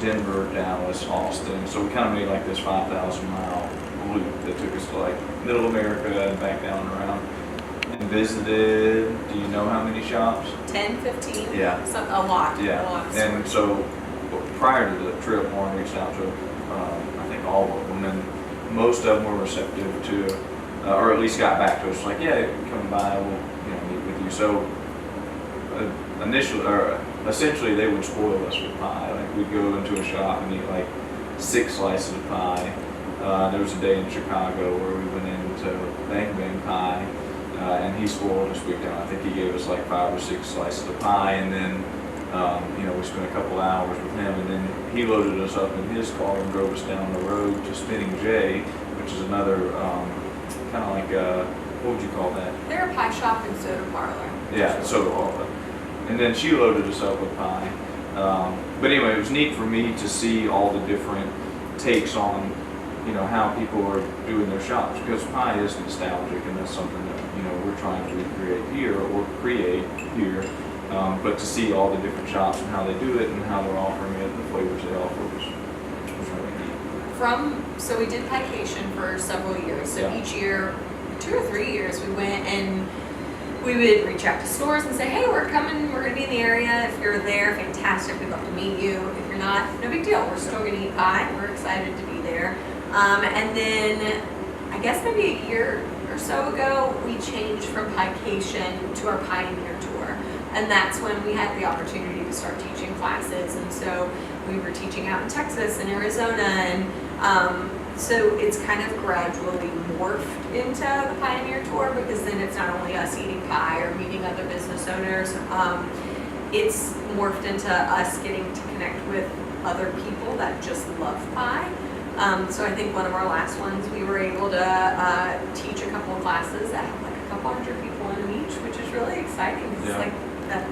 Denver, Dallas, Austin. So we kind of made like this 5,000-mile loop that took us to like middle America and back down and around. And visited, do you know how many shops? 10, 15? Yeah. A lot. Yeah. A lot of And stores. so prior to the trip, Lauren reached out to, I think all of them, and most of them were receptive to, or at least got back to us like, yeah, come by, we'll meet with you. So initially, or essentially, they would spoil us with pie. Like we'd go into a shop and eat like 6 slices of pie. There was a day in Chicago where we went into Bang Bang Pie, and he spoiled us big time. I think he gave us like 5 or 6 slices of pie, and then we spent a couple hours with him, and then he loaded us up in his car and drove us down the road to Spinning J, which is another kind of like what would you call that? They're a pie shop and soda parlor. Yeah, soda parlor. And then she loaded us up with pie. But anyway, it was neat for me to see all the different takes on how people are doing their shops, because pie is nostalgic, and that's something that we're trying to recreate here or create here. But to see all the different shops and how they do it and how they're offering it and the flavors they offer was really neat. So we did Piecation for several years. So Yeah. each year, 2 or 3 years, we went and we would reach out to stores and say, hey, we're coming, we're going to be in the area. If you're there, fantastic, we'd love to meet you. If you're not, no big deal. We're still going to eat pie. We're excited to be there. And then I guess maybe a year or so ago, we changed from Piecation to our Pioneer Tour. And that's when we had the opportunity to start teaching classes. And so we were teaching out in Texas and Arizona. And so it's kind of gradually morphed into the Pioneer Tour, because then it's not only us eating pie or meeting other business owners. It's morphed into us getting to connect with other people that just love pie. So I think one of our last ones, we were able to teach a couple of classes that have like a couple hundred people in them each, which is really exciting. It's Yeah. like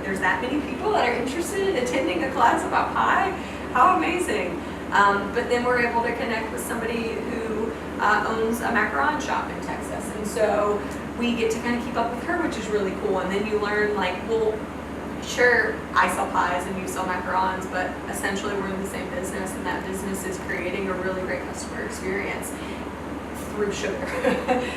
there's that many people that are interested in attending a class about pie. How amazing. But then we're able to connect with somebody who owns a macaron shop in Texas. And so we get to kind of keep up with her, which is really cool. And then you learn like, well, sure, I sell pies and you sell macarons, but essentially we're in the same business, and that business is creating a really great customer experience through sugar.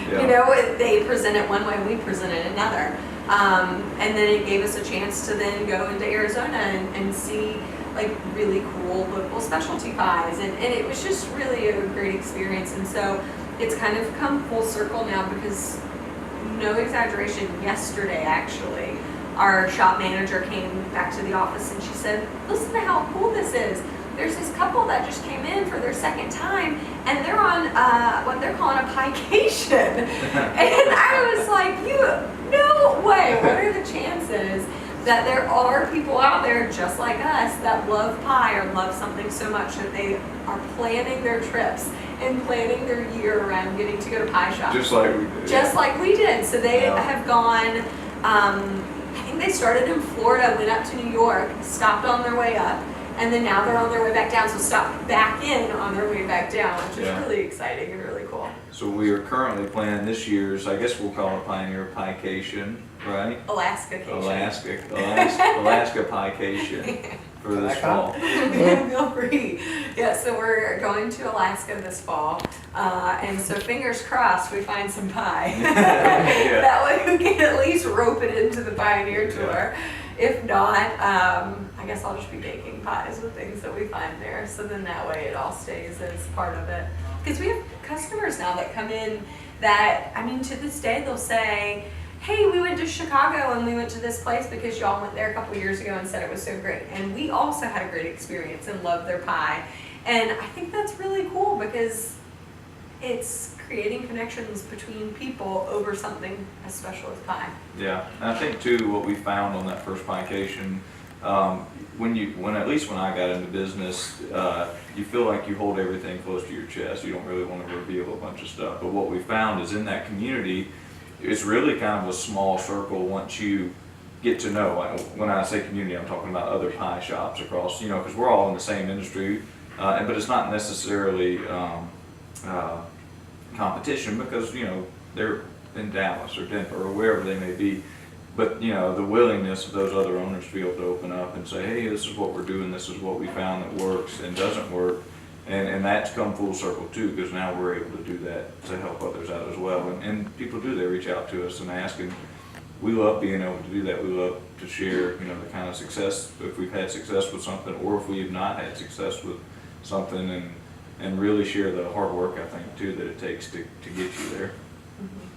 Yeah. They present it one way, we present it another. And then it gave us a chance to then go into Arizona and see like really cool local specialty pies. And it was just really a great experience. And so it's kind of come full circle now, because no exaggeration, yesterday actually, our shop manager came back to the office and she said, listen to how cool this is. There's this couple that just came in for their second time, and they're on what they're calling a piecation. And I was like, no way. What are the chances that there are people out there just like us that love pie or love something so much that they are planning their trips and planning their year around getting to go to pie shops? Just like we did. Just like we did. So they have gone, I think they started in Florida, went up to New York, stopped on their way up, and then now they're on their way back down, so stopped back in on their way back down, which is really exciting and really cool. So we are currently planning this year's, I guess we'll call it Pioneer Piecation, right? Alaska-cation. Alaska Piecation for this fall. Feel free. Yeah, so we're going to Alaska this fall, and so fingers crossed we find some pie. Yeah. That way we can at least rope it into the Pioneer Tour. Yeah. If not, I guess I'll just be baking pies with things that we find there, so then that way it all stays as part of it. Because we have customers now that come in that, I mean, to this day they'll say, hey, we went to Chicago and we went to this place because y'all went there a couple years ago and said it was so great. And we also had a great experience and loved their pie. And I think that's really cool, because it's creating connections between people over something as special as pie. Yeah, and I think too, what we found on that first Piecation, when at least when I got into business, you feel like you hold everything close to your chest. You don't really want to reveal a bunch of stuff. But what we found is in that community, it's really kind of a small circle once you get to know. When I say community, I'm talking about other pie shops across, because we're all in the same industry, but it's not necessarily competition, because they're in Dallas or Denver or wherever they may be. but you know, the willingness of those other owners to be able to open up and say, hey, this is what we're doing, this is what we found that works and doesn't work. And that's come full circle too, because now we're able to do that to help others out as well. And people do, they reach out to us and ask, and we love being able to do that. We love to share, you know, the kind of success, if we've had success with something or if we have not had success with something, and really share the hard work, I think, too, that it takes to get you there. Mhm.